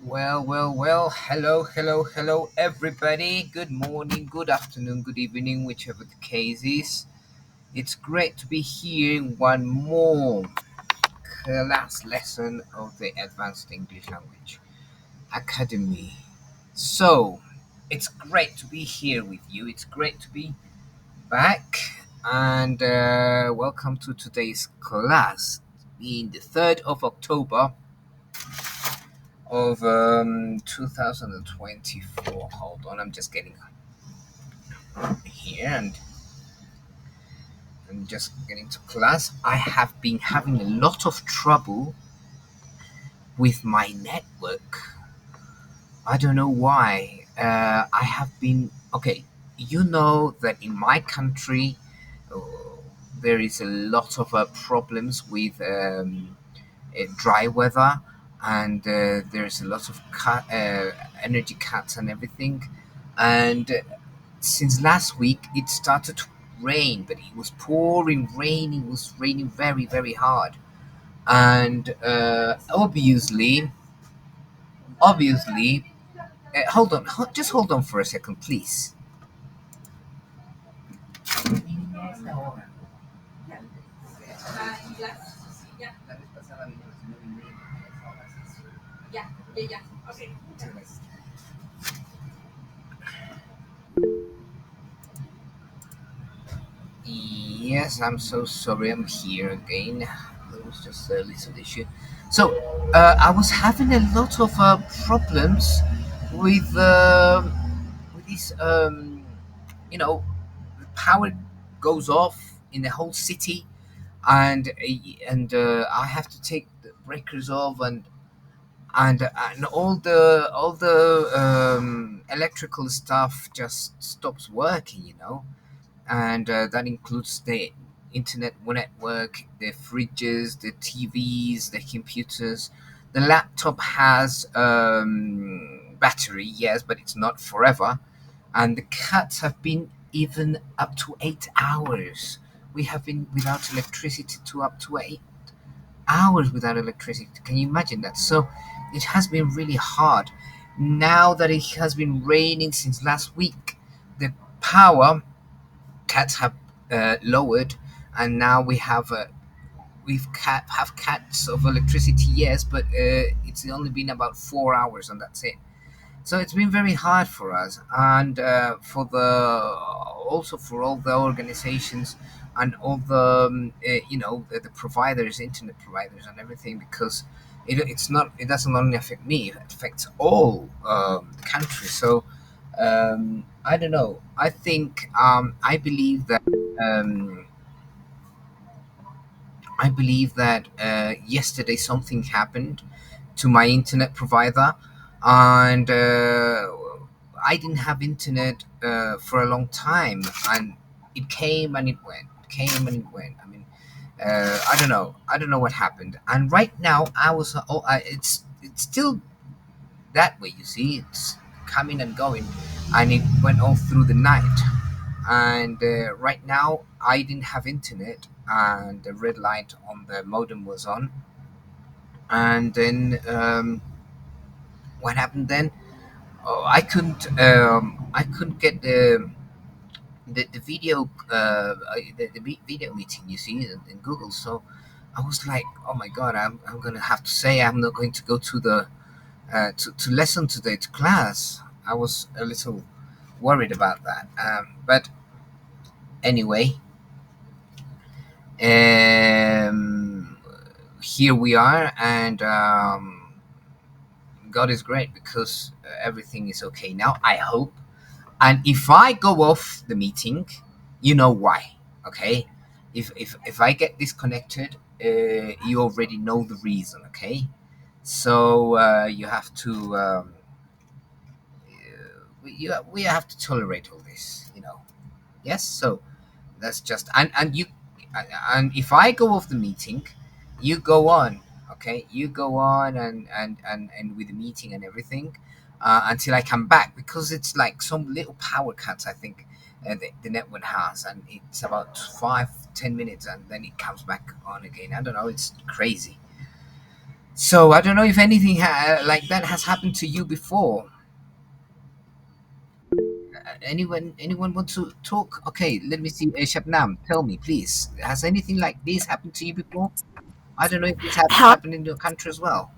Well. Hello, everybody. Good morning, good afternoon, good evening, whichever the case is. It's great to be here in one more class lesson of the Advanced English Language Academy. So, it's great to be here with you. It's great to be back. And welcome to today's class, being the 3rd of October of 2024. Hold on, I'm just getting here and I'm just getting to class. I have been having a lot of trouble with my network. I don't know why. I have been okay. You know that in my country, uh, there is a lot of problems with dry weather, and there's a lot of energy cuts and everything. And since last week, it started to rain, but it was pouring rain. It was raining very, very hard, and obviously, hold on, just hold on for a second, please. Yes, I'm so sorry. I'm here again. There was just a little issue. So, I was having a lot of problems with this. The power goes off in the whole city, and I have to take the breakers off, and all the electrical stuff just stops working. And that includes the internet network, the fridges, the TVs, the computers. The laptop has battery, yes, but it's not forever. And the cats have been even up to 8 hours. We have been without electricity to up to 8 hours without electricity. Can you imagine that? So it has been really hard. Now that it has been raining since last week, the power cats have lowered, and now have cats of electricity, yes, but it's only been about 4 hours, and that's it. So it's been very hard for us, and for the also for all the organizations and all the the providers, internet providers, and everything, because it doesn't only affect me; it affects all the country. So I don't know. Um, I believe that yesterday something happened to my internet provider, and I didn't have internet for a long time, and it came and it went, came and it went. I mean, I don't know. I don't know what happened. And right now, it's still that way. You see, it's coming and going, and it went all through the night. And right now, I didn't have internet, and the red light on the modem was on. And then what happened then? Oh, I couldn't get the video video meeting. You see, in Google. So I was like, oh my god, I'm gonna have to say I'm not going to go to the to lesson today, to class. I was a little worried about that. But anyway, um, here we are, and God is great, because everything is okay now, I hope. And if I go off the meeting, you know why, okay? If I get disconnected, you already know the reason, okay? So you have to we have to tolerate all this. Yes. So that's just and you and if I go off the meeting, you go on, okay? You go on, and with the meeting and everything, until I come back, because it's like some little power cuts, I think. The network has, and it's about 5-10 minutes, and then it comes back on again. I don't know, it's crazy. So I don't know if anything like that has happened to you before. Anyone want to talk? Okay, let me see. Shabnam, tell me, please. Has anything like this happened to you before? I don't know if this has Hello, happened in your country as well.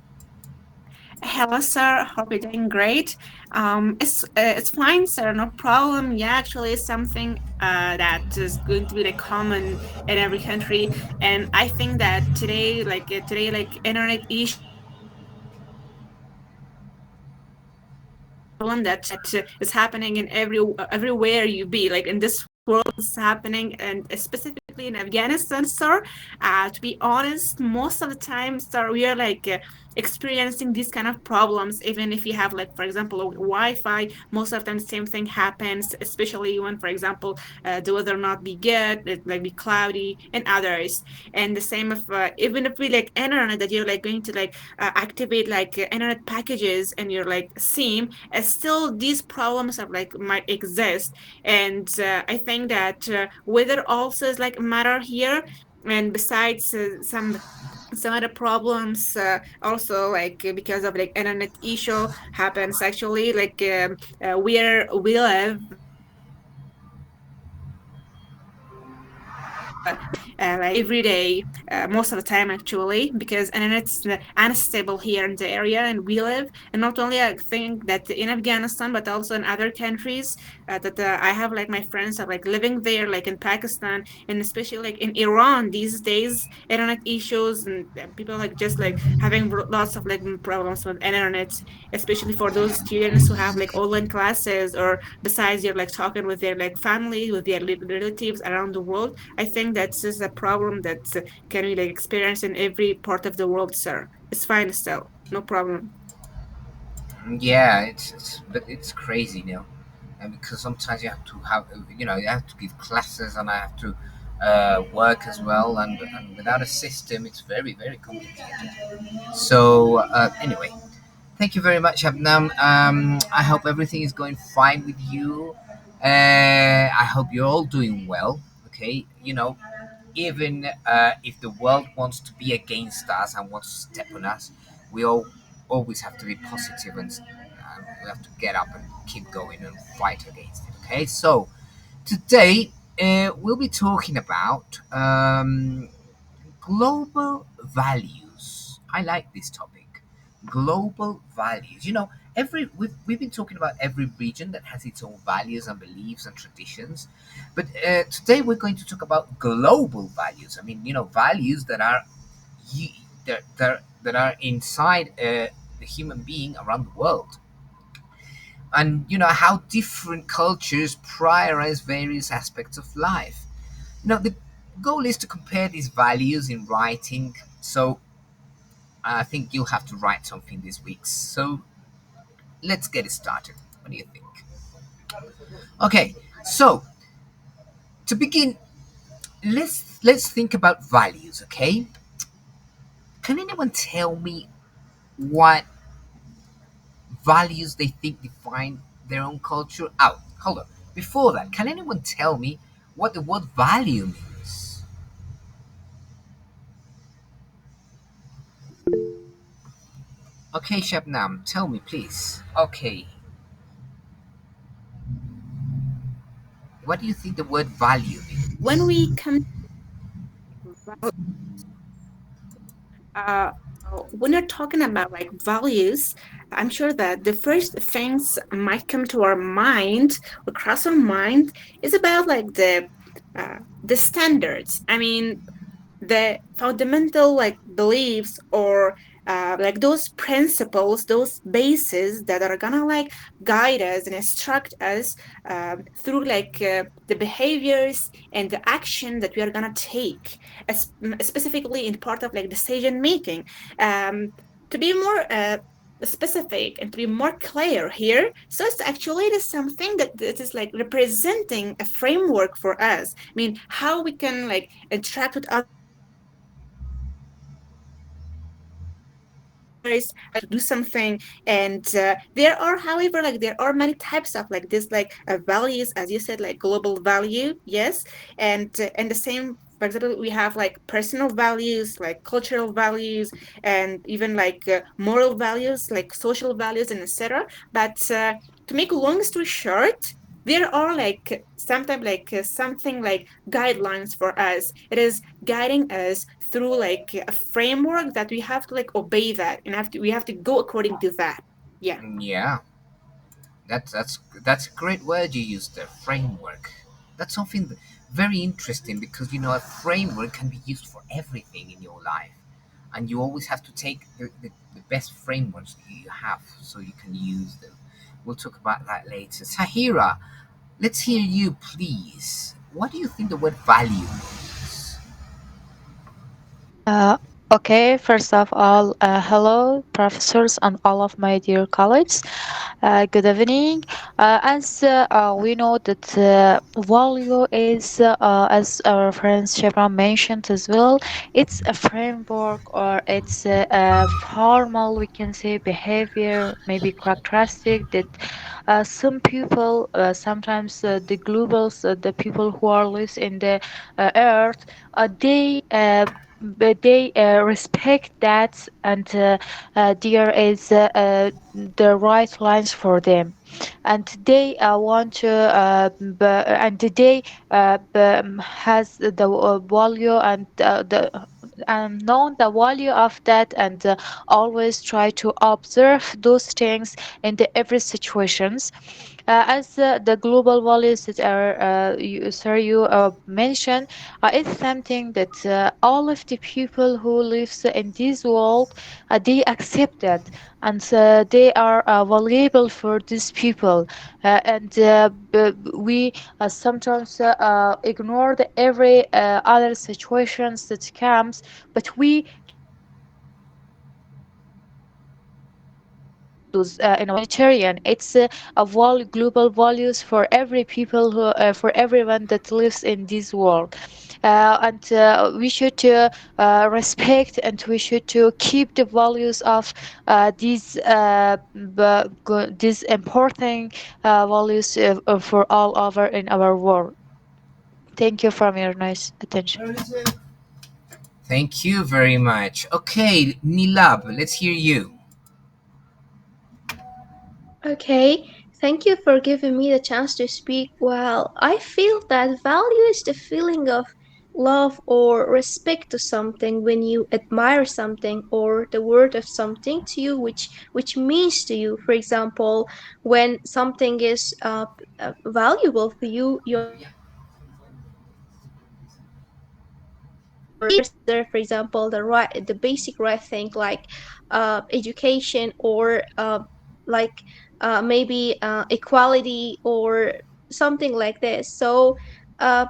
hello, sir. Hope you're doing great. It's fine, sir. No problem. Yeah, actually, it's something that is going to be like common in every country, and I think that today, like internet issues is like a problem that is happening in everywhere you be. Like in this world, is happening, and specifically in Afghanistan, sir. To be honest, most of the time, sir, we are like experiencing these kind of problems. Even if you have, like, for example, Wi-Fi, most of the time the same thing happens, especially when, for example, the weather not be good, it like be cloudy, and others. And the same if even if we like internet that you're like going to like activate like internet packages and your like SIM, still these problems are like might exist. And I think that weather also is like matter here. And besides some other problems also like because of like internet issue happens actually like where we live like every day, most of the time actually, because internet's unstable here in the area and we live. And not only I think that in Afghanistan, but also in other countries that I have like my friends are like living there, like in Pakistan, and especially like in Iran these days, internet issues and people like just like having lots of like problems with internet, especially for those students who have like online classes or besides you're like talking with their like family, with their relatives around the world. I think that's just a problem that can be like experienced in every part of the world, sir. It's fine still, no problem. Yeah, it's but it's crazy, and because sometimes you have to have, you have to give classes, and I have to work as well, and without a system, it's very complicated. So anyway, thank you very much, Abnam. I hope everything is going fine with you. I hope you're all doing well. Okay, even if the world wants to be against us and wants to step on us, we all always have to be positive, and we have to get up and keep going and fight against it. Okay, so today we'll be talking about global values. I like this topic. Global values. We've been talking about every region that has its own values and beliefs and traditions, but today we're going to talk about global values. I mean, values that are that are inside the human being around the world, and how different cultures prioritize various aspects of life. The goal is to compare these values in writing. So I think you'll have to write something this week. So let's get it started. What do you think? Okay, so to begin, let's think about values. Okay, can anyone tell me what values they think define their own culture? Oh, hold on. Before that, can anyone tell me what the word value means? Okay, Shabnam, tell me, please. Okay, what do you think the word value When means? we come uh, when you're talking about like values, I'm sure that the first things might come to our mind or cross our mind is about like the standards. I mean, the fundamental like beliefs or like those principles, those bases that are gonna like guide us and instruct us through like the behaviors and the action that we are gonna take, specifically in part of like decision making. Um, to be more specific and to be more clear here, so it's actually it is something that is like representing a framework for us. I mean, how we can like interact with others, how we can like do something. And there are, however, like there are many types of like this like values, as you said, like global value, yes. And the same For example, we have like personal values, like cultural values, and even like moral values, like social values, and etc. But to make a long story short, there are like sometimes like something like guidelines for us. It is guiding us through like a framework that we have to like obey that, and we have to go according to that. Yeah. Yeah, that's a great word you used there, framework. That's something very interesting because a framework can be used for everything in your life, and you always have to take the best frameworks that you have so you can use them. We'll talk about that later. Sahira, let's hear you, please. What do you think the word value means? Uh, okay, first of all, hello, professors and all of my dear colleagues. Good evening. As we know that value is, as our friend Chevron mentioned as well, it's a framework or it's a formal, we can say, behavior, maybe characteristic that some people, sometimes the globals, the people who are lives in the earth, they respect that, and there is the right lines for them, and they want to and they has the value and known the value of that, and always try to observe those things in the every situations, as the global values that are you mentioned, it's something that all of the people who lives in this world, they accept that, and they are valuable for these people, we sometimes ignore the every other situations that comes, but we try to respect those in our humanitarian. It's global values for every people who for everyone that lives in this world, and we should respect, and we should to keep the values of these important values for all over in our world. Thank you for your nice attention. Thank you very much. Okay, Nilab, let's hear you. Okay, thank you for giving me the chance to speak. Well, I feel that value is the feeling of love or respect to something when you admire something or the word of something to you which means to you. For example, when something is valuable for you, your consider, for example, the basic right thing like education or like maybe equality or something like this. So uh,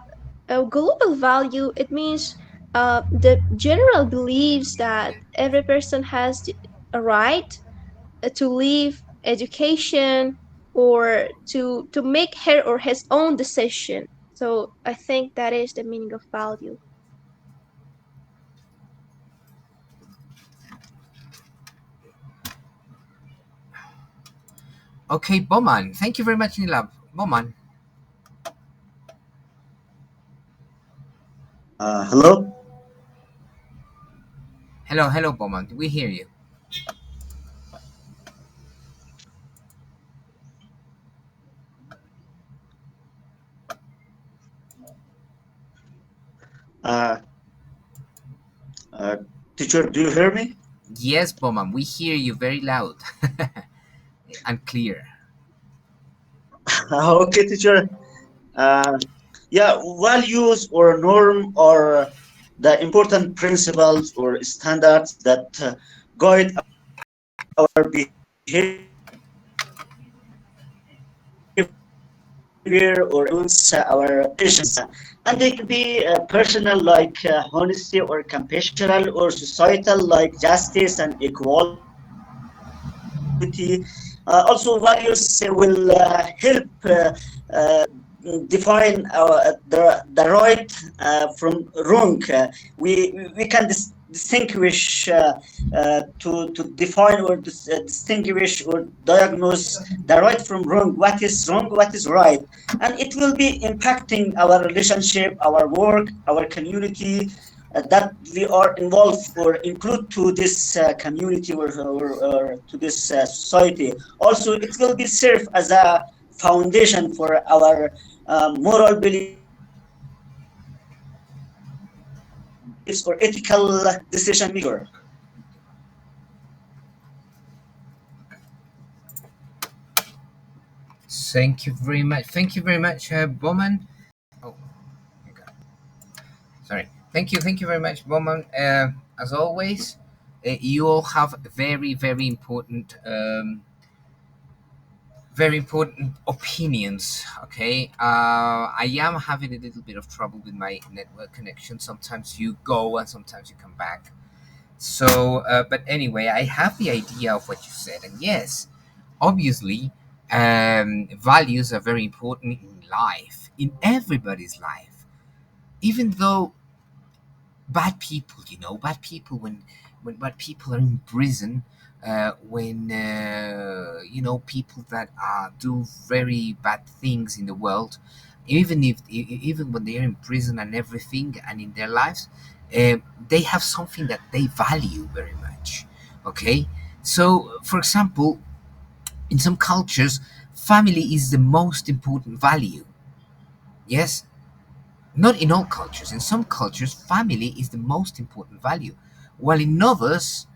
a global value, it means the general beliefs that every person has a right to live education or to make her or his own decision. So I think that is the meaning of value. Okay, Boman. Thank you very much, Nilab. Boman. Hello. Hello, hello, Boman. We hear you. Uh, uh, Teacher, do you hear me? Yes, Boman, we hear you very loud and clear. Okay, teacher. Uh, yeah, values or norm or the important principles or standards that guide our behavior or influence our decisions, and they can be personal like honesty or compassion or societal like justice and equality. Also, values will help define the right the right from wrong. We can distinguish distinguish, to define or distinguish or diagnose the right from wrong, what is wrong, what is right. And it will be impacting our relationship, our work, our community, that we are involved or include to this community, or to this society. Also, it will be serve as a foundation for our moral beliefs or ethical decision making. Thank you very much. Thank you very much, Bowman. Oh, okay. Sorry. Thank you very much, Bowman. As always, you all have very important opinions. Okay, I am having a little bit of trouble with my network connection. Sometimes you go and sometimes you come back. So, but anyway, I have the idea of what you said, and yes, obviously, values are very important in life, in everybody's life. Even though bad people, bad people, when bad people are in prison, when people that do very bad things in the world, even when they are in prison and everything and in their lives, uh, they have something that they value very much. Okay, so for example, in some cultures, family is the most important value. Yes, not in all cultures. In some cultures, family is the most important value, while in others,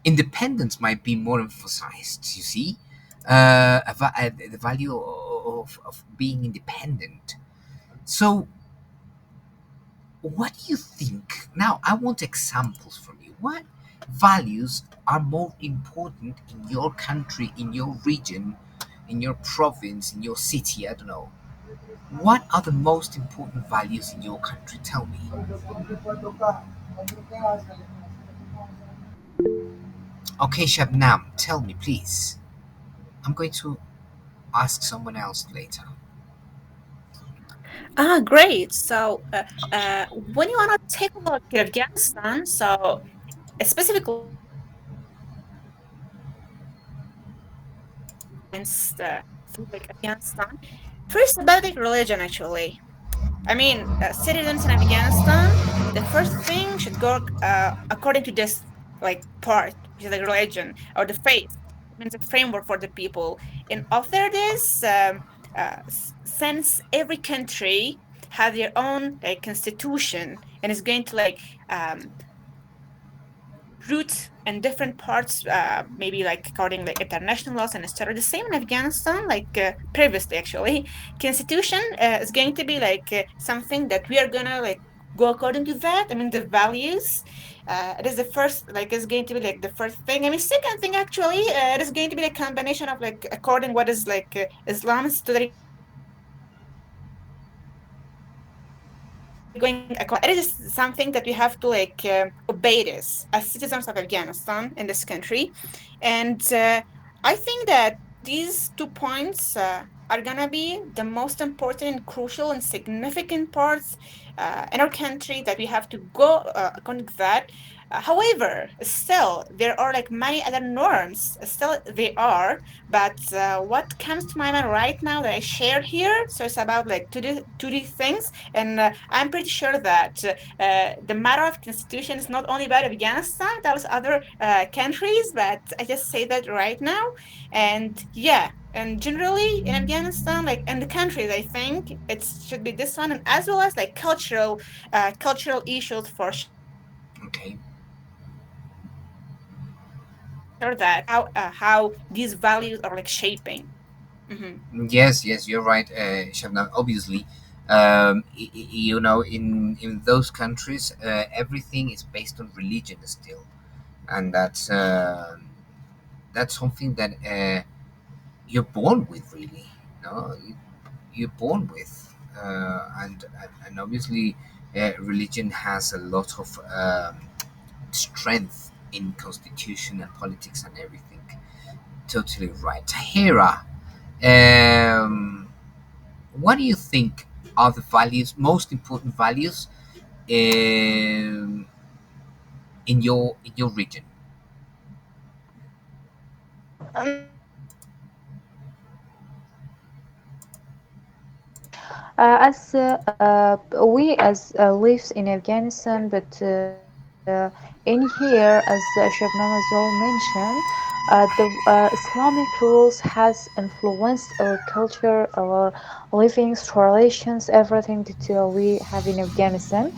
independence might be more emphasized. You see, the value of being independent. So, what do you think? Now, I want examples from you. What values are more important in your country, in your region, in your province, in your city? I don't know. What are the most important values in your country? Tell me. Okay, Shabnam, tell me, please. I'm going to ask someone else later. Great. So, when you want to take a look at Afghanistan, so specifically against like Afghanistan, first about the religion actually. I mean, citizens in Afghanistan, the first thing should go according to this like part, which is like religion or the faith. It means a framework for the people. And after this, since every country has their own like constitution and is going to like um, root in different parts, maybe like according like international laws and etc. The same in Afghanistan, like previously actually, constitution is going to be like something that we are gonna like go according to that. I mean the values. It is the first like it's going to be like the first thing. I mean second thing actually, it is going to be a combination of like according what is like Islam is totally going according to that. It is just something that we have to like obey this as citizens of Afghanistan in this country, and I think that these 2 points are gonna be the most important and crucial and significant parts in our country that we have to go according to that. However, still there are like many other norms. Still they are, but what comes to my mind right now that I share here, so it's about like two things, and I'm pretty sure that the matter of constitution is not only about Afghanistan, that was other countries, but I just say that right now. And yeah, and generally in Afghanistan, like in the countries, I think it should be this one, and as well as like cultural issues for sure that Okay. how these values are like shaping. Mhm. Yes, yes, you're right, Shabnam. Obviously, in those countries, everything is based on religion still, and that's something that you're born with, really. No, you're born with, and obviously, religion has a lot of strength in constitution and politics and everything. Totally right, Tahira. Um, what do you think are the values, most important values, um, in your region? As we as lives in Afghanistan, but in here, as Chef Namazul mentioned, the Islamic rules has influenced our culture, our livings, relations, everything that we have in Afghanistan.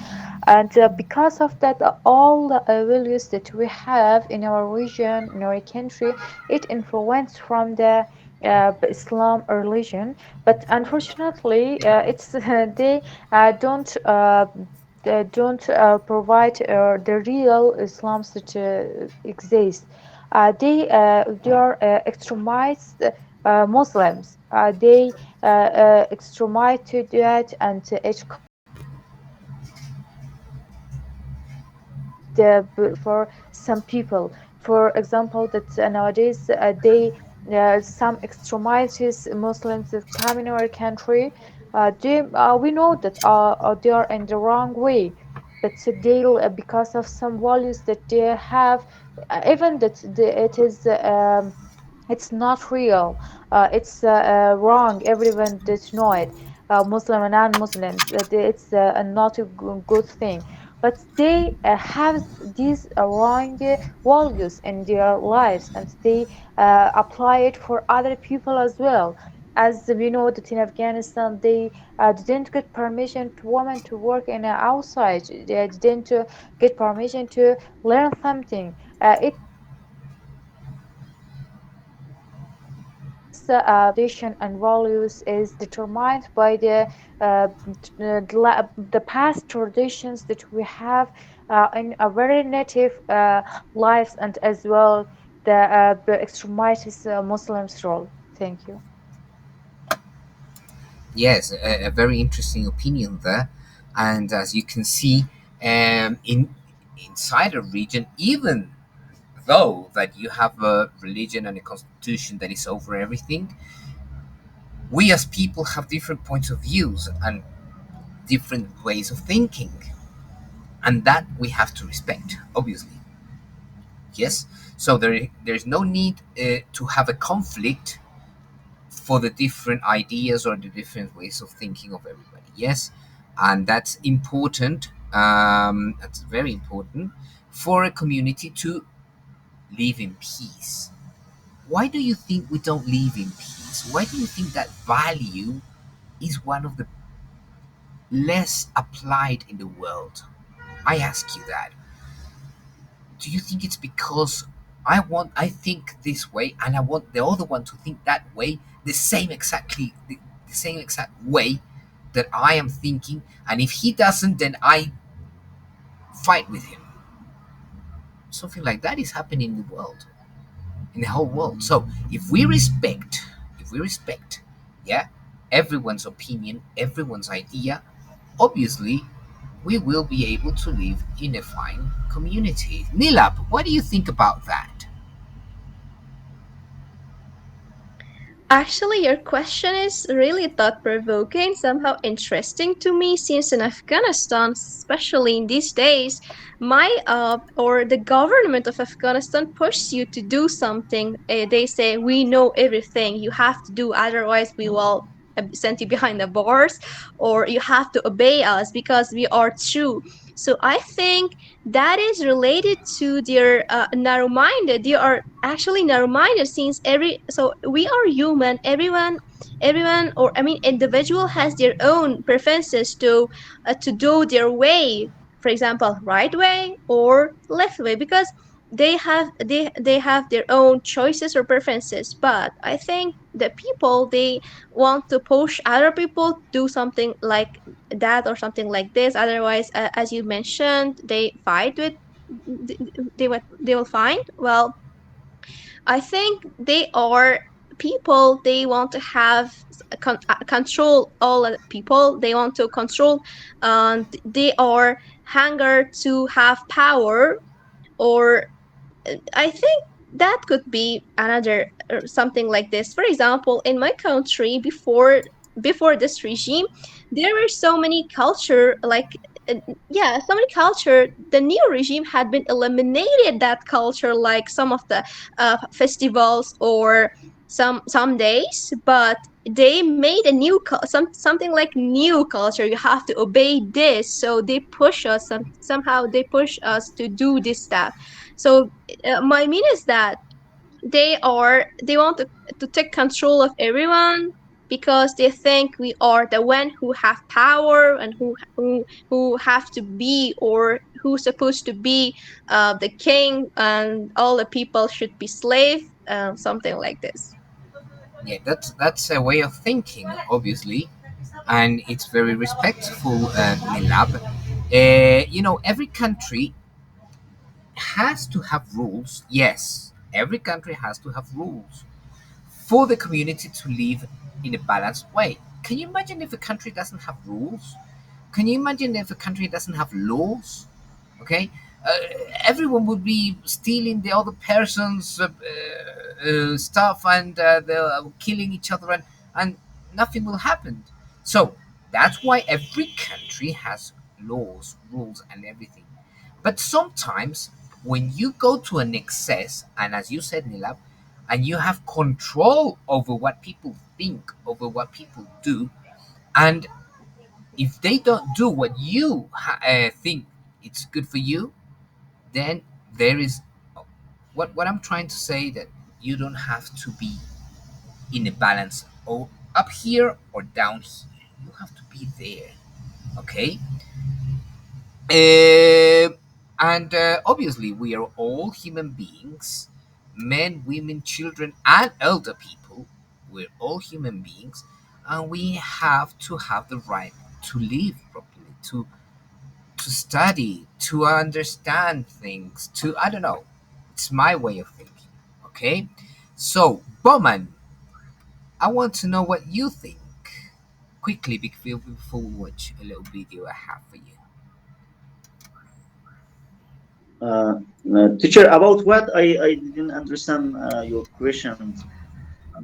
And because of that, all the values that we have in our region, in our country, it influenced from the Islam religion. But unfortunately, it's they don't provide the real Islams that exist. They are extremist Muslims. They extremist to that and educate for some people. For example, that nowadays some extremists Muslims that come in our country, we know that they are in the wrong way, but they because of some values that they have, even that it's not real. It's wrong. Everyone does know it. Muslim and non-Muslims. It's not a good thing. But they have these wrong values in their lives, and they apply it for other people as well. As we know that in Afghanistan, they didn't get permission to women to work in outside. They didn't get permission to learn something. This tradition and values is determined by the past traditions that we have in a very native lives, and as well the extremist Muslims role. Thank you. Yes, a very interesting opinion there. And as you can see, in inside a region, even though that you have a religion and a constitution that is over everything, we as people have different points of views and different ways of thinking, and that we have to respect, obviously. Yes, so there's no need to have a conflict for the different ideas or the different ways of thinking of everybody. Yes, and that's important. That's very important for a community to live in peace. Why do you think we don't live in peace? Why do you think that value is one of the less applied in the world? I ask you that. Do you think it's because I think this way and I want the other one to think that way, the same exact way that I am thinking, and if he doesn't, then I fight with him. Something like that is happening in the world, in the whole world. So if we respect, yeah, everyone's opinion, everyone's idea, obviously we will be able to live in a fine community. Nilab, what do you think about that? Actually, your question is really thought provoking, somehow interesting to me, since in Afghanistan, especially in these days, my or the government of Afghanistan pushes you to do something. They say, we know everything you have to do, otherwise, we will send you behind the bars, or you have to obey us because we are true. So I think that is related to their narrow-minded. They are actually narrow-minded, since every so we are human. Everyone, or I mean individual, has their own preferences to do their way, for example, right way or left way, because they have their own choices or preferences. But I think the people, they want to push other people to do something like that or something like this. Otherwise, as you mentioned, they fight with they will find. Well, I think they are people, they want to have control all of the people, they want to control, and they are hunger to have power. Or I think that could be another something like this. For example, in my country, before this regime, there were so many culture, like yeah, so many culture, the new regime had been eliminated that culture, like some of the festivals or some days, but they made a new something like new culture. You have to obey this, so they push us, somehow they push us to do this stuff. So my mean is that they want to take control of everyone, because they think we are the one who have power, and who have to be, or who's supposed to be the king, and all the people should be slave, something like this. Yeah, that's a way of thinking, obviously, and it's very respectful, Nilab. Every country has to have rules. Yes, every country has to have rules for the community to live in a balanced way. Can you imagine if a country doesn't have rules? Can you imagine if a country doesn't have laws? Okay, uh, everyone would be stealing the other person's stuff, and they're killing each other, and nothing will happen. So that's why every country has laws, rules, and everything. But sometimes when you go to an excess, and as you said, Nilab, and you have control over what people think, over what people do, and if they don't do what you think it's good for you, then there is what I'm trying to say, that you don't have to be in a balance or up here or down here. You have to be there, okay? And obviously, we are all human beings, men, women, children, and elder people. We're all human beings, and we have to have the right to live properly, to study, to understand things, to, I don't know. It's my way of thinking. Okay? So, Bowman, I want to know what you think. Quickly, before we watch a little video I have for you. Teacher, about what? I didn't understand your questions.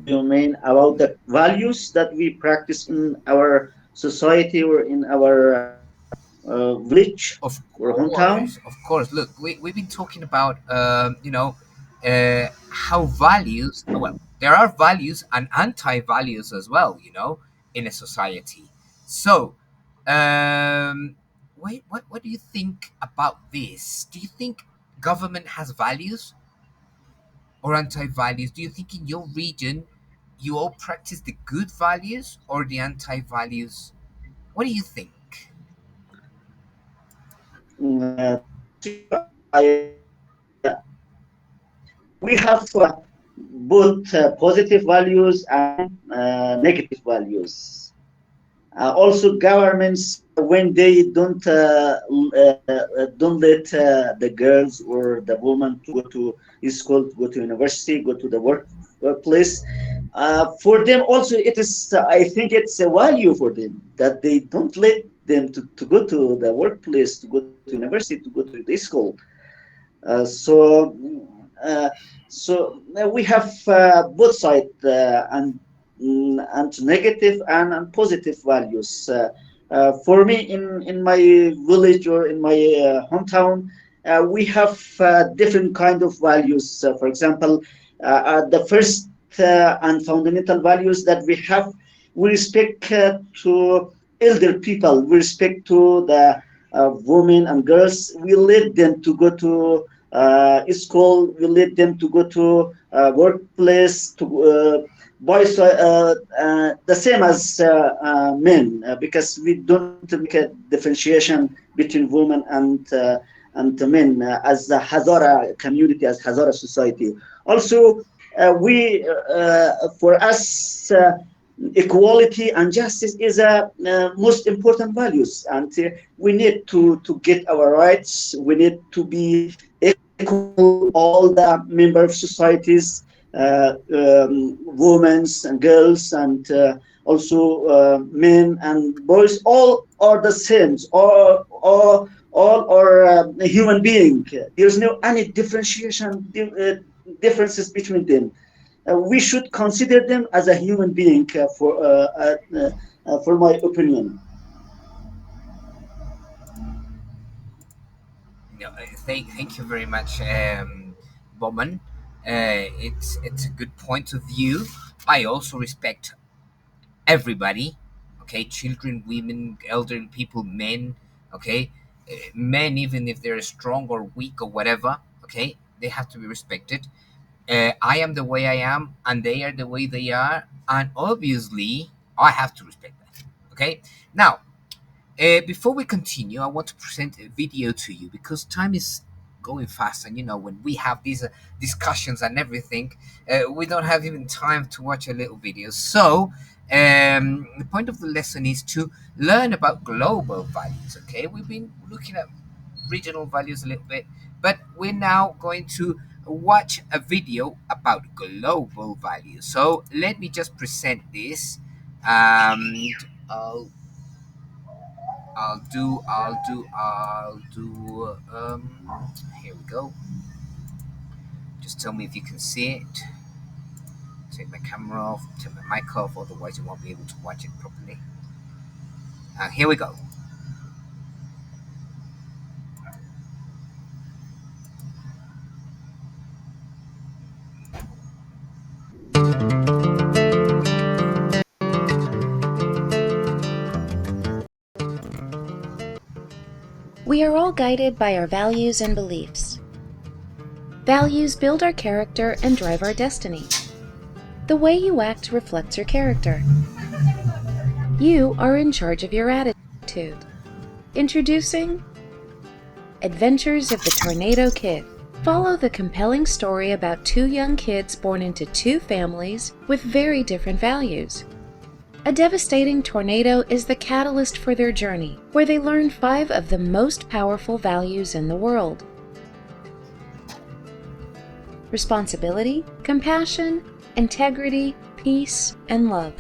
Do you mean about the values that we practice in our society or in our village Of or hometown? course, of course. Look, we've been talking about, how values, well, there are values and anti values as well, in a society. So, wait, what do you think about this? Do you think government has values or anti values? Do you think in your region you all practice the good values or the anti values? What do you think? Teacher, we have both positive values and negative values. Also, governments, when they don't let the girls or the woman to go to school, to go to university, go to the workplace. For them also, it is. I think it's a value for them that they don't let them to go to the workplace, to go to university, to go to the school. Uh, so uh, so we have both sides and negative and positive values. For me, in my village or in my hometown, we have different kind of values. For example, the first and fundamental values that we have, we respect to elder people, we respect to the women and girls. We let them to go to school. We let them to go to workplace. To boys, the same as men, because we don't make a differentiation between women and men as the Hazara community, as Hazara society. Also, we for us. Equality and justice is a most important values, and we need to get our rights. We need to be equal, all the member of societies, women and girls, and also men and boys, all are the same, all are human being. There's no any differentiation, differences between them. We should consider them as a human being, for my opinion. thank you very much, Bowman. It's a good point of view. I also respect everybody. Okay, children, women, elderly people, men. Okay, men, even if they're strong or weak or whatever. Okay, they have to be respected. I am the way I am, and they are the way they are, and obviously I have to respect that. Okay, now before we continue, I want to present a video to you because time is going fast, and when we have these discussions and everything, we don't have even time to watch a little video. So, the point of the lesson is to learn about global values. Okay, we've been looking at regional values a little bit, but we're now going to watch a video about global values. So, let me just present this. I'll here we go. Just tell me if you can see it. Take my camera off, turn my mic off, otherwise you won't be able to watch it properly. Here we go. We are all guided by our values and beliefs. Values build our character and drive our destiny. The way you act reflects your character. You are in charge of your attitude. Introducing Adventures of the Tornado Kid. Follow the compelling story about two young kids born into two families with very different values. A devastating tornado is the catalyst for their journey, where they learn 5 of the most powerful values in the world: responsibility, compassion, integrity, peace, and love.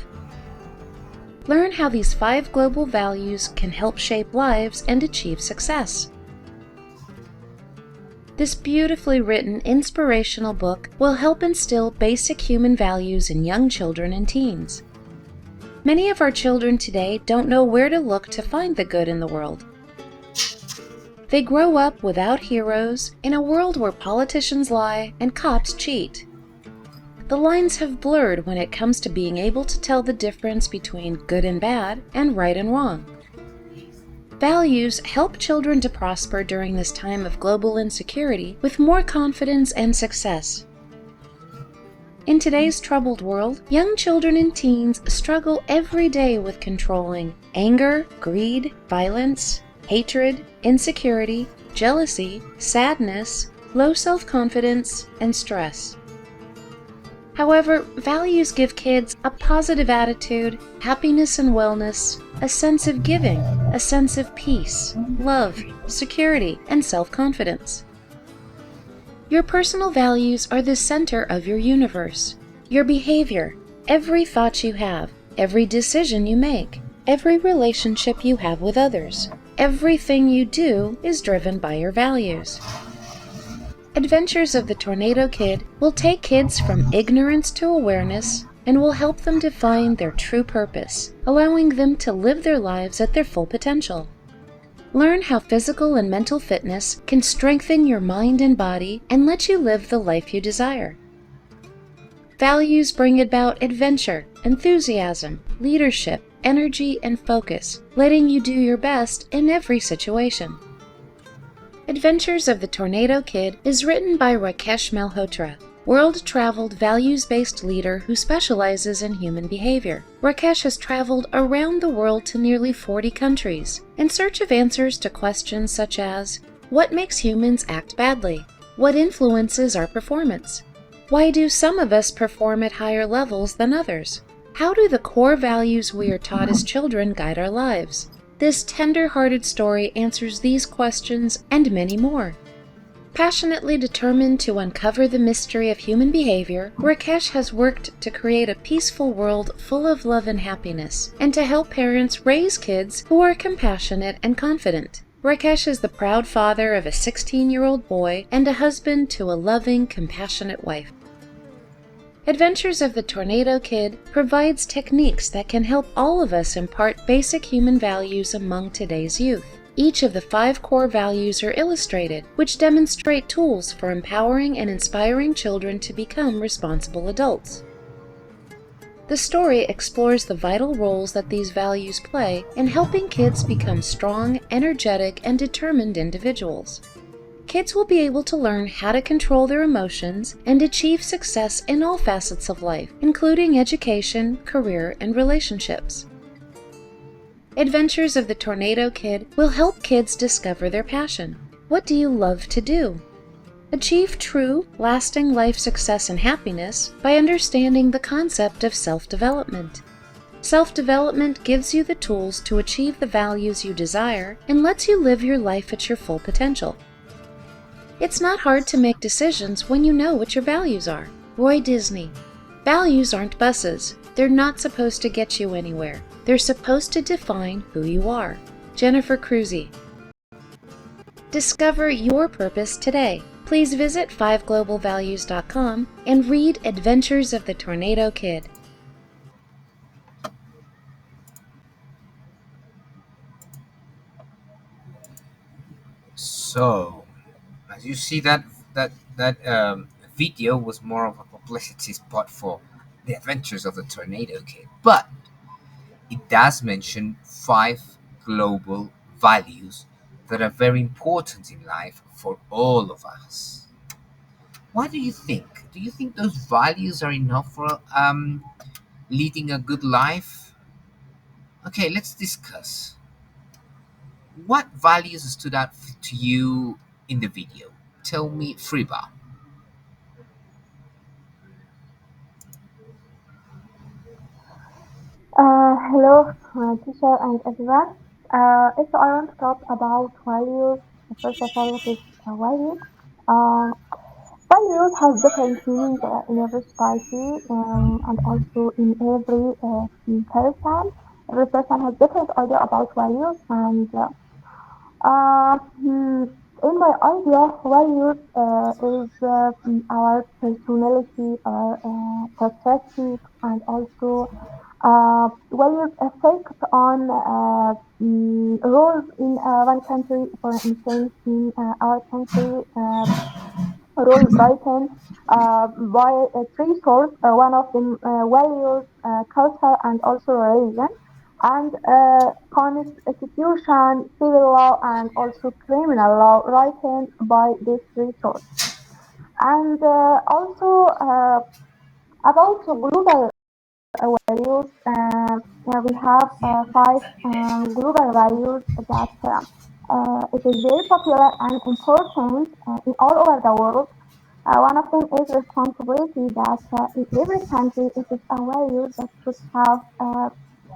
Learn how these 5 global values can help shape lives and achieve success. This beautifully written, inspirational book will help instill basic human values in young children and teens. Many of our children today don't know where to look to find the good in the world. They grow up without heroes in a world where politicians lie and cops cheat. The lines have blurred when it comes to being able to tell the difference between good and bad and right and wrong. Values help children to prosper during this time of global insecurity with more confidence and success. In today's troubled world, young children and teens struggle every day with controlling anger, greed, violence, hatred, insecurity, jealousy, sadness, low self-confidence, and stress. However, values give kids a positive attitude, happiness and wellness, a sense of giving, a sense of peace, love, security, and self-confidence. Your personal values are the center of your universe. Your behavior, every thought you have, every decision you make, every relationship you have with others, everything you do is driven by your values. Adventures of the Tornado Kid will take kids from ignorance to awareness and will help them to find their true purpose, allowing them to live their lives at their full potential. Learn how physical and mental fitness can strengthen your mind and body and let you live the life you desire. Values bring about adventure, enthusiasm, leadership, energy, and focus, letting you do your best in every situation. Adventures of the Tornado Kid is written by Rakesh Malhotra, world-traveled, values-based leader who specializes in human behavior. Rakesh has traveled around the world to nearly 40 countries in search of answers to questions such as: what makes humans act badly? What influences our performance? Why do some of us perform at higher levels than others? How do the core values we are taught as children guide our lives? This tender-hearted story answers these questions and many more. Passionately determined to uncover the mystery of human behavior, Rakesh has worked to create a peaceful world full of love and happiness, and to help parents raise kids who are compassionate and confident. Rakesh is the proud father of a 16-year-old boy and a husband to a loving, compassionate wife. Adventures of the Tornado Kid provides techniques that can help all of us impart basic human values among today's youth. Each of the 5 core values are illustrated, which demonstrate tools for empowering and inspiring children to become responsible adults. The story explores the vital roles that these values play in helping kids become strong, energetic, and determined individuals. Kids will be able to learn how to control their emotions and achieve success in all facets of life, including education, career, and relationships. Adventures of the Tornado Kid will help kids discover their passion. What do you love to do? Achieve true, lasting life success and happiness by understanding the concept of self-development. Self-development gives you the tools to achieve the values you desire and lets you live your life at your full potential. It's not hard to make decisions when you know what your values are. Roy Disney. Values aren't buses. They're not supposed to get you anywhere. They're supposed to define who you are. Jennifer Cruzy. Discover your purpose today. Please visit 5globalvalues.com and read Adventures of the Tornado Kid. So, as you see, that video was more of a publicity spot for the Adventures of the Tornado Kid, but it does mention 5 global values that are very important in life for all of us. What do you think? Do you think those values are enough for leading a good life? Okay, let's discuss. What values stood out to you in the video? Tell me, Friba. Hello, teacher and everyone. If I want to talk about values, first of all, what is a value? Uh, Values have different meanings in every society and also in every person. Every person has different idea about values and uh, hmm, in my idea, values is our personality, our characteristics, and also values affect on roles in one country. For instance, in our country, role written by three sources. One of them values, culture, and also religion, and constitution, civil law, and also criminal law written by these three sources. And also about global values, we have 5 global values that it is very popular and important in all over the world. One of them is responsibility that in every country it is a value that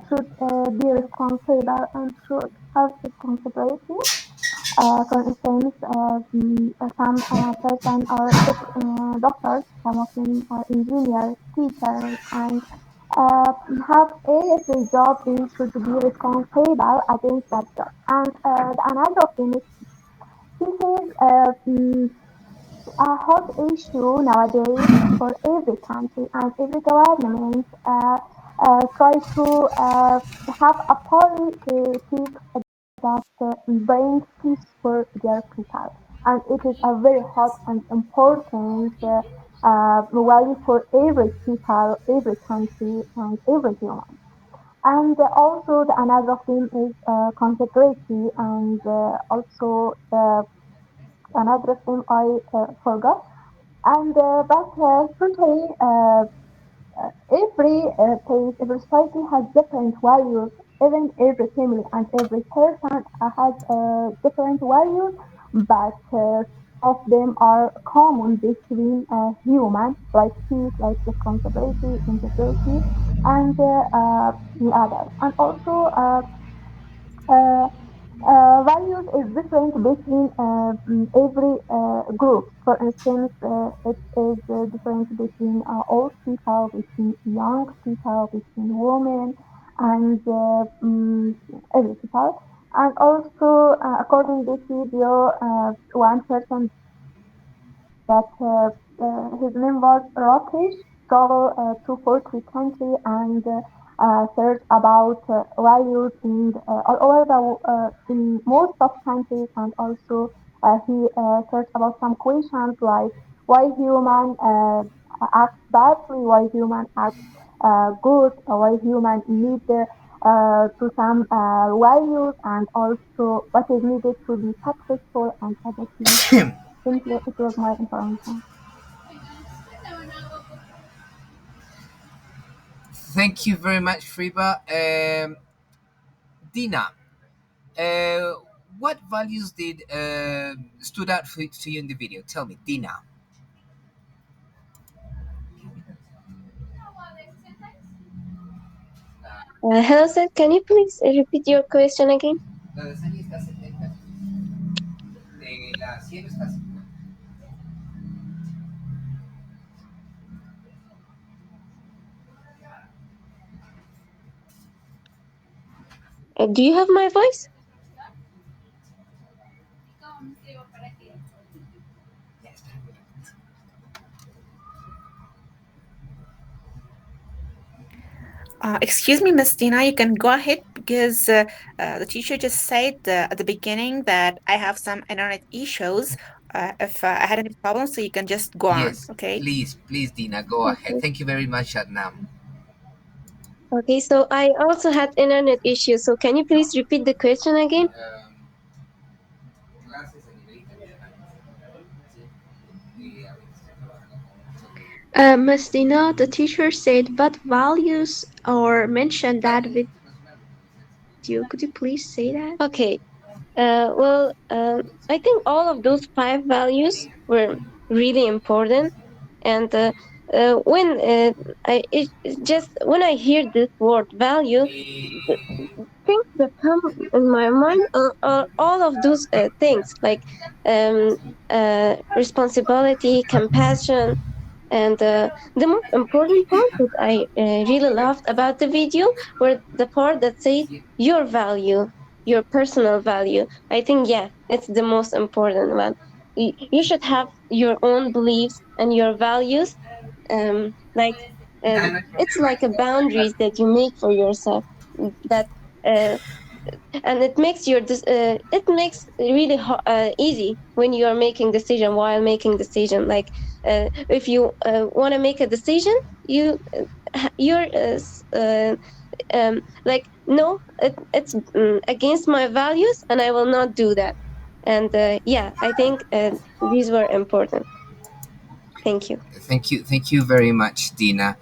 should be responsible and should have responsibility. For instance, some person are doctors, some of them are engineers, teachers, and uh, have every job they should be responsible against that job. And another thing is this is a hot issue nowadays for every country and every government try to have a policy that brings peace for their people. And it is a very hot and important value for every people, every country, and every human. And also the another thing is consequency and also another thing I forgot. And but totally every place, every society has different values. Even every family and every person has different values, but of them are common between human, like peace, like responsibility, integrity, and the others. And also uh, values is different between every group. For instance, it is different between old people, between young people, between women, and every people. And also, according to this video, one person that his name was Rakesh, travel to 40 country and search about values all over in most of countries, and also he searched about some questions like why human act badly, why human act good, why human need to some values, and also what is needed to be successful and other things. Simply, it was my information. Thank you very much, Friba. Dina, uh, what values did stood out to you in the video? Tell me, Dina. Hello, sir. Can you please repeat your question again? La lasaña está 70. La 100 está 50. Do you have my voice? Excuse me, Miss Dina, you can go ahead because the teacher just said at the beginning that I have some internet issues. If I had any problems, so you can just go on, Yes, okay? please, Dina, go ahead. Okay. Thank you very much, Adnam. Okay, so I also had internet issues. So can you please repeat the question again? Clases a nivel internacional. Sí. Ahorita estoy trabajando con Ms. Dina, the teacher said what values or mentioned that clases video. Could you internacionales. please say that? Okay. Well, I think all of those five values were really important. And it's just when I hear this word value, the things that come in my mind are all of those things like responsibility, compassion, and the most important part that I really loved about the video were the part that said your value, your personal value. I think, yeah, it's the most important one. You should have your own beliefs and your values. Like it's like a boundaries that you make for yourself. That uh, and it makes really easy when you are making decision while making decision like if you want to make a decision you're like no it's against my values and I will not do that and yeah I think these were important. Thank you. Thank you very much, Dina.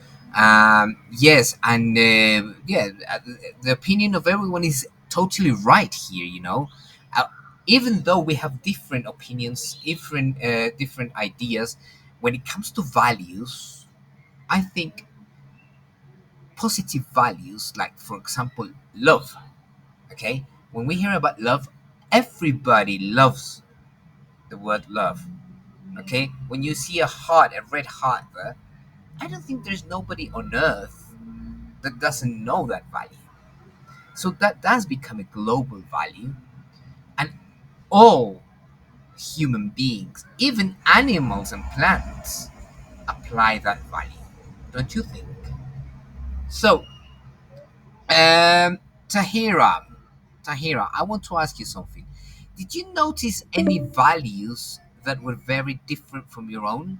Yes, and the opinion of everyone is totally right here. Uh, Even though we have different opinions, different ideas, when it comes to values, I think positive values, like for example, love. Okay, when we hear about love, everybody loves the word love. Okay, when you see a heart, a red heart there, I don't think there's nobody on earth that doesn't know that value. So that does become a global value, and all human beings, even animals and plants, apply that value. Don't you think? So, um, Tahira, Tahira, I want to ask you something. Did you notice any values that were very different from your own?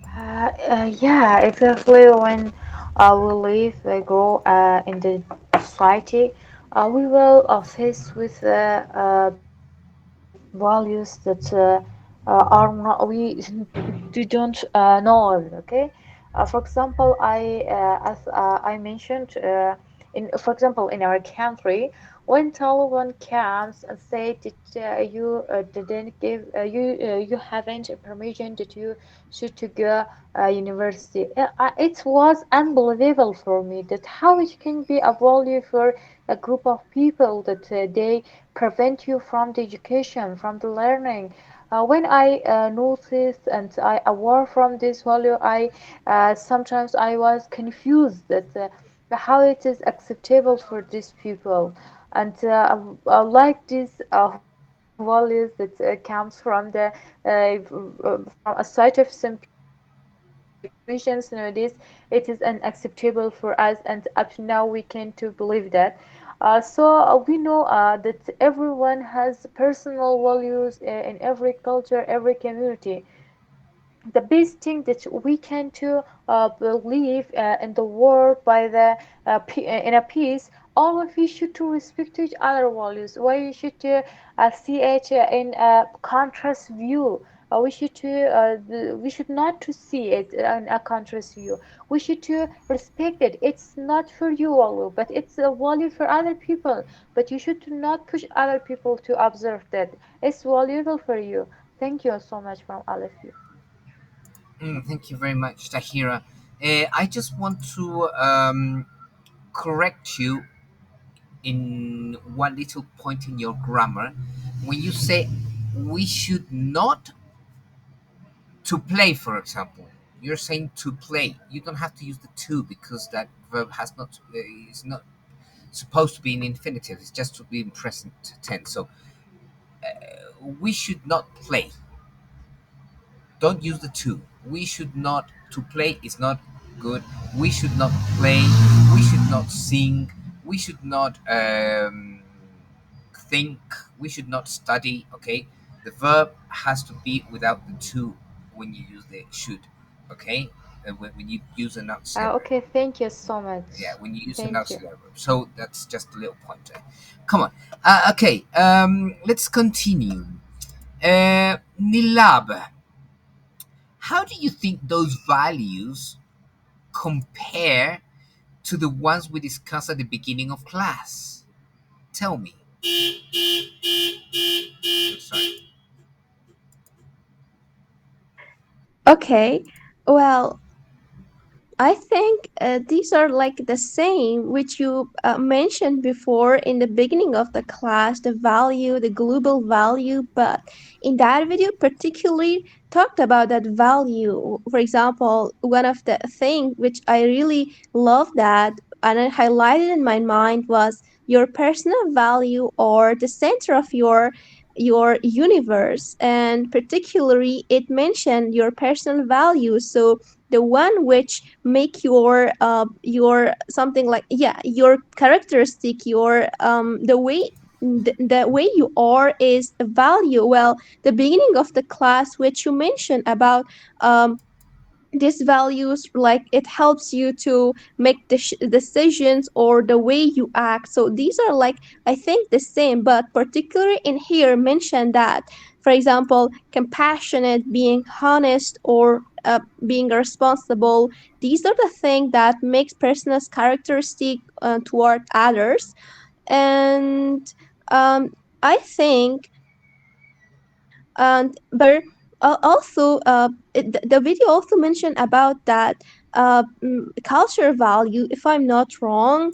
Yeah, exactly. When we live, grow in the society, we will face with values that are not we we don't know. Okay, for example, as I mentioned, for example, in our country, when Taliban comes and said that you didn't give you haven't permission that you should to go university, it was unbelievable for me that how it can be a value for a group of people that they prevent you from the education, from the learning. When I noticed and I aware from this value, I sometimes I was confused that how it is acceptable for these people, and like these values that comes from the from a side of some people. religions nowadays, it is unacceptable for us, and up to now we can't to believe that. We know that everyone has personal values in every culture, every community. The best thing that we can to believe in the world by the in a peace, all of you should to respect each other values. Why you should to see it in a contrast view. We should not to see it in a contrast view. We should to respect it. It's not for you value, but it's a value for other people. But you should to not push other people to observe that it's valuable for you. Thank you so much from all of you. Thank you very much, Tahira. I just want to correct you in one little point in your grammar. When you say we should not to play, for example, you're saying to play. You don't have to use the to because that verb has not is not supposed to be in infinitive. It's just to be in present tense. So we should not play. Don't use the to. We should not to play is not good. We should not play. We should not sing. We should not think. We should not study. Okay, the verb has to be without the to when you use the should. Okay, when you use an auxiliary. Okay, thank you so Yeah, much. when you use an Thank you. auxiliary verb. So that's just a little pointer. Come on. Okay, let's continue. Nilab, how do you think those values compare to the ones we discussed at the beginning of class? Tell me. Sorry. Okay, well, I think these are like the same which you mentioned before in the beginning of the class, the value, the global value. But in that video, particularly talked about that value. For example, one of the things which I really love that and I highlighted in my mind was your personal value or the center of your universe, and particularly it mentioned your personal value. So the one which make your something like, yeah, your characteristic, your the way you are is a value. Well, the beginning of the class which you mentioned about these values, like it helps you to make decisions or the way you act. So these are like, I think, the same, but particularly in here mention that, for example, compassionate, being honest, or being responsible. These are the things that makes person's characteristic toward others. And um, I think, and also the video also mentioned about that culture value, if I'm not wrong,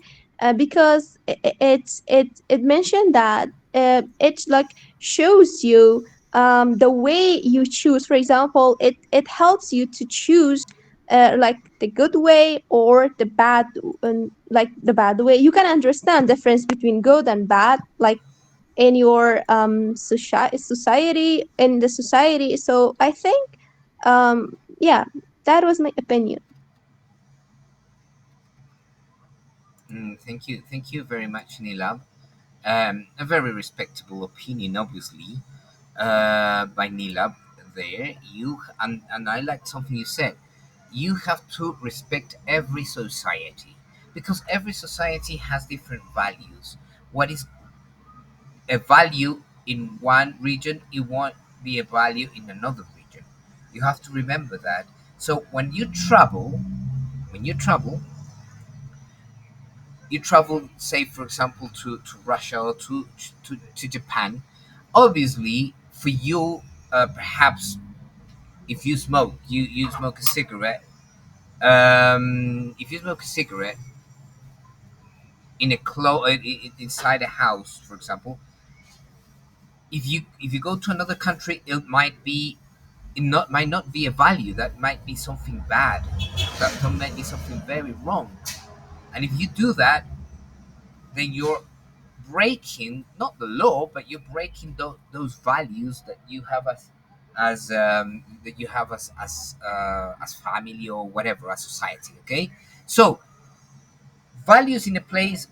because it mentioned that it like shows you the way you choose. For example, it helps you to choose like the good way or the bad, like the bad way. You can understand difference between good and bad, like in your society, in the society. So I think, yeah, that was my opinion. Thank you very much, Nilab. A very respectable opinion, obviously, by Nilab. There, and I liked something you said. You have to respect every society because every society has different values. What is a value in one region, it won't be a value in another region. You have to remember that. So when you travel, say for example to Russia or to Japan. Obviously, for you, perhaps if you smoke, you smoke a cigarette. If you smoke a cigarette in inside a house, for example, if you go to another country, might not be a value. That might be something bad. That might be something very wrong. And if you do that, then you're breaking not the law, but you're breaking those values that you have as that you have as family or whatever, as society. Okay, so values in a place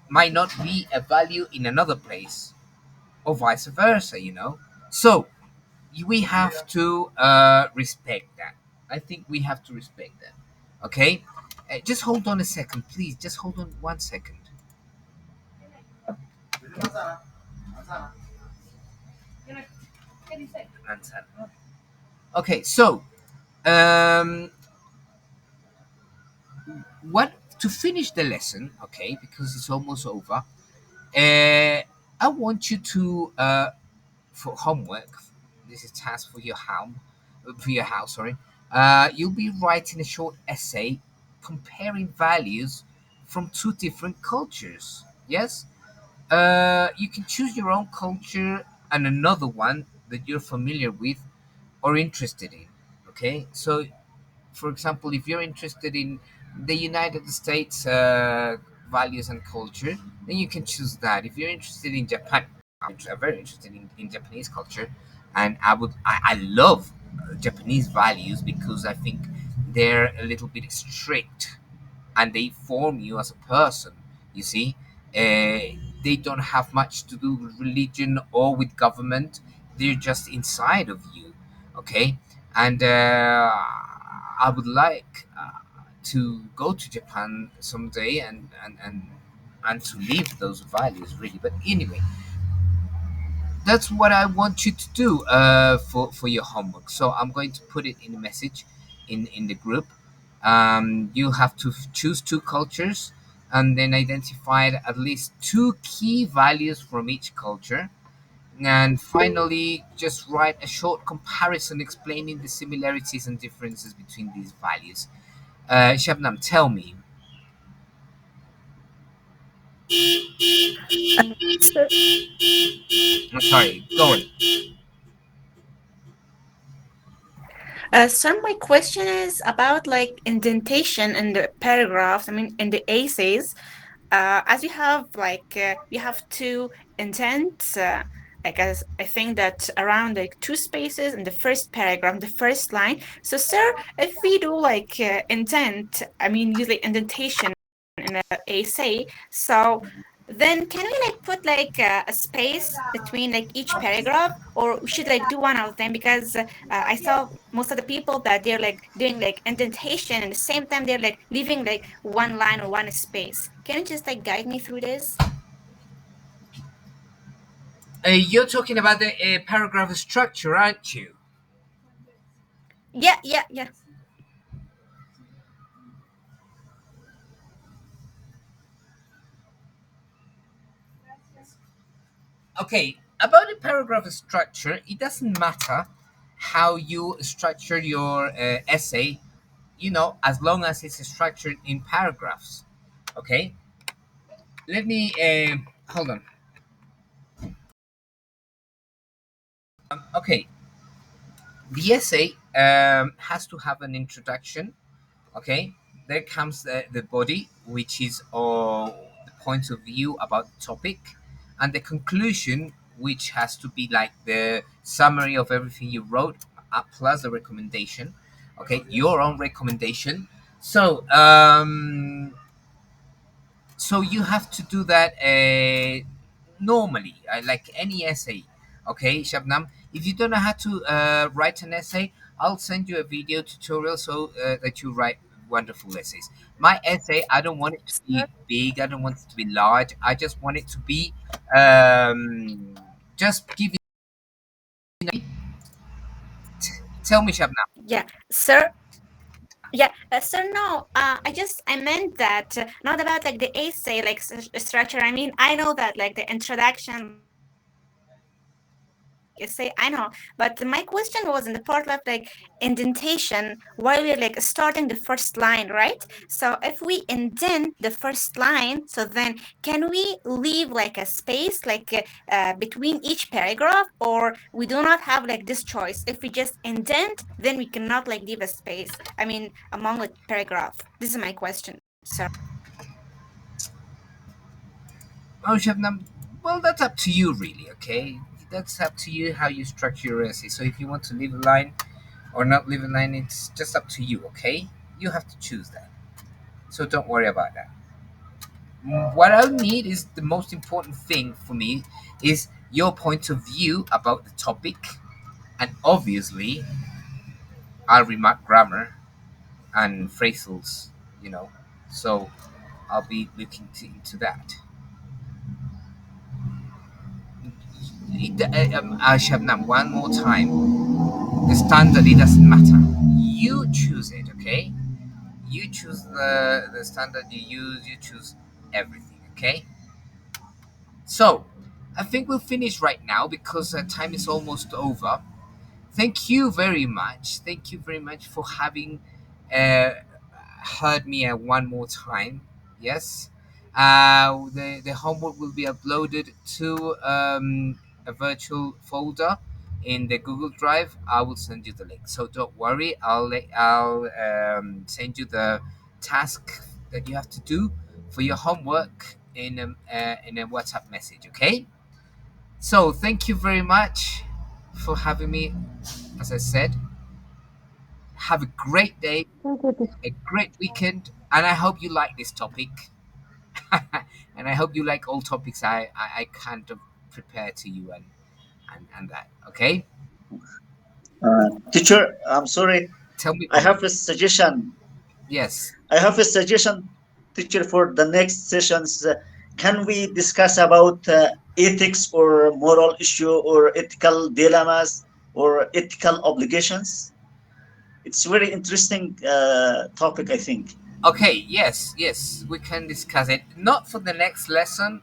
might not be a value in another place, or vice versa. So we have to respect that. I think we have to respect that. Okay, just hold on a second, please. Just hold on 1 second. Answer. Okay, so um, what to finish the lesson? Okay, because it's almost over. I want you to for homework. This is task for your house. Sorry. You'll be writing a short essay comparing values from two different cultures. Yes. You can choose your own culture and another one that you're familiar with or interested in. Okay. So, for example, if you're interested in the United States values and culture, then you can choose that. If you're interested in Japan, I'm very interested in Japanese culture, and I love Japanese values because I think they're a little bit strict and they form you as a person. You see, they don't have much to do with religion or with government. They're just inside of you. Okay, and I would like to go to Japan someday and to live those values really. But anyway, that's what I want you to do for your homework. So I'm going to put it in a message in the group. You have to choose two cultures and then identify at least two key values from each culture. And finally, just write a short comparison explaining the similarities and differences between these values. Shabnam, tell me. So, I'm sorry, go on. so my question is about like indentation in the paragraphs. I mean, in the essays, as you have you have to indent. Like as I think that around like two spaces in the first paragraph, the first line. So, sir, if we do like indent, I mean, use like indentation in a essay. So then can we like put like a space between like each paragraph, or we should like do one of them? Because I saw most of the people that they're like doing like indentation and the same time they're like leaving like one line or one space. Can you just like guide me through this? You're talking about the paragraph structure, aren't you? Yeah, yeah, yeah. Okay, about the paragraph structure, it doesn't matter how you structure your essay, as long as it's structured in paragraphs. Okay, let me hold on. Okay, the essay has to have an introduction. Okay, there comes the body, which is the points of view about the topic, and the conclusion, which has to be like the summary of everything you wrote, plus the recommendation. Okay, your own recommendation. So you have to do that normally, like any essay. Okay, Shabnam. If you don't know how to write an essay, I'll send you a video tutorial so that you write wonderful essays. My essay, I don't want it to be big. I don't want it to be large. I just want it to be just give it. Tell me, Shabnam. Yeah, sir. Yeah, so no, I meant that not about like the essay like structure. I mean, I know that like the introduction, like essay, I know, but my question was in the part of like indentation while we're like starting the first line, right? So if we indent the first line, so then can we leave like a space between each paragraph, or we do not have like this choice? If we just indent, then we cannot like leave a space. I mean, among like paragraph. This is my question, sir. Oh, Shabnam. Well, that's up to you, really. Okay, that's up to you how you structure your essay. So if you want to leave a line or not leave a line, it's just up to you. Okay, you have to choose that. So don't worry about that. What I need is the most important thing for me is your point of view about the topic, and obviously I'll remark grammar and phrasals. You know, so I'll be looking into that. Shabnam, one more time. The standard, it doesn't matter. You choose it, okay? You choose the standard you use, you choose everything, okay? So, I think we'll finish right now because time is almost over. Thank you very much. Thank you very much for having uh, heard me one more time. Yes. The homework will be uploaded to a virtual folder in the Google Drive. I will send you the link. So don't worry. I'll send you the task that you have to do for your homework in a WhatsApp message. Okay. So thank you very much for having me. As I said, have a great day, Thank you, a great weekend, and I hope you like this topic. And I hope you like all topics I kind of prepare to you and that. Okay? Teacher, I'm sorry. Tell me, I Roman. have a suggestion. Yes. I have a suggestion, teacher, for the next sessions. Can we discuss about ethics or moral issue or ethical dilemmas or ethical obligations? It's very interesting topic, I think. Okay, yes, yes, we can discuss it. Not for the next lesson,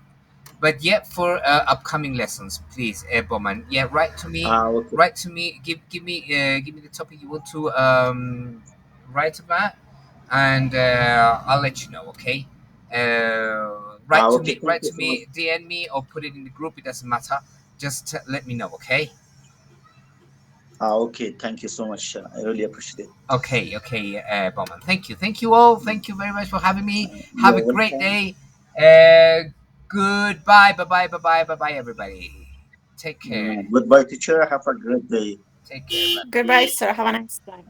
but yet for upcoming lessons, please, Bowman. Yeah, write to me. Okay. Write to me. Give me the topic you want to write about, and I'll let you know. Okay. Write to Okay. me. Thank Write you to so much. me. DM me or put it in the group. It doesn't matter. Just let me know. Okay. Okay. Thank you so much. I really appreciate it. Okay. Okay. Bowman. Thank you. Thank you all. Thank you very much for having me. Have You're a great welcome. day. Goodbye. Bye. Bye. Bye. Bye. Bye. Bye. Everybody. Take care. Goodbye, teacher. Have a great day. Take care. Bye. Goodbye, sir. Have a nice time.